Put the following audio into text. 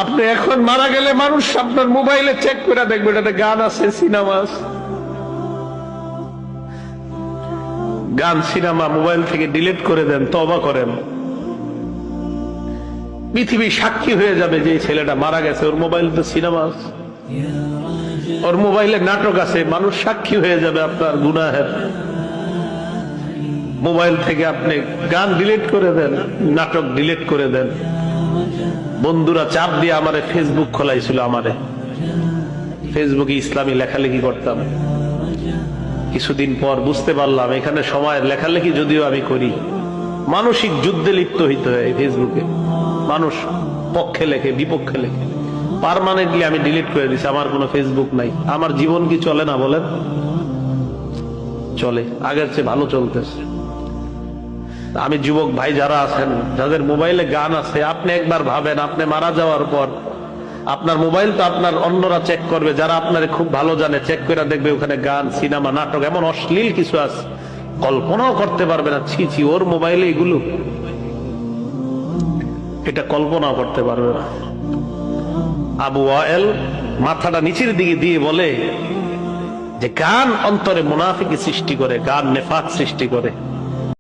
আপনি এখন মারা গেলে মানুষ আপনার মোবাইলে চেক করে দেখবে এটাতে গান আছে, সিনেমা আছে। গান সিনেমা মোবাইল থেকে ডিলিট করে দেন, তওবা করেন। পৃথিবী সাক্ষী হয়ে যাবে যে এই ছেলেটা মারা গেছে, ওর মোবাইলে তো সিনেমা আছে, ওর মোবাইলে নাটক আছে। মানুষ সাক্ষী হয়ে যাবে আপনার গুনাহের। মোবাইল থেকে আপনি গান ডিলিট করে দেন, নাটক ডিলিট করে দেন। বন্ধুরা চাপ দিয়ে আমারে ফেসবুক খোলাইছিল, আমারে ফেসবুকে ইসলামী লেখালেখি করতাম। কিছুদিন পর বুঝতে পারলাম এখানে সময়ের লেখালেখি যদিও আমি করি, মানসিক যুদ্ধে লিপ্ত হইতে হয় ফেসবুকে। মানুষ পক্ষে লেখে, বিপক্ষে লেখে। পার্মানেন্টলি আমি ডিলিট করে দিছি, আমার কোনো ফেসবুক নাই। আমার জীবন কি চলে না বলেন? চলে, আগের চেয়ে ভালো চলতেছে। আমি যুবক ভাই যারা আছেন, যাদের মোবাইলে গান আছে, আপনি একবার ভাবেন আপনি মারা যাওয়ার পর আপনার মোবাইল তো আপনার অন্যরা চেক করবে, যারা আপনার খুব ভালো জানে, চেক করে দেখবে ওখানে গান, সিনেমা, নাটক, এমন অশ্লীল কিছু আছে কল্পনাও করতে পারবে না। ছি ছি, ওর মোবাইলে এগুলো, এটা কল্পনাও করতে পারবে না। আবু ওয়াইল মাথাটা নিচের দিকে দিয়ে বলে যে গান অন্তরে মুনাফিকি সৃষ্টি করে, গান নেফাক সৃষ্টি করে।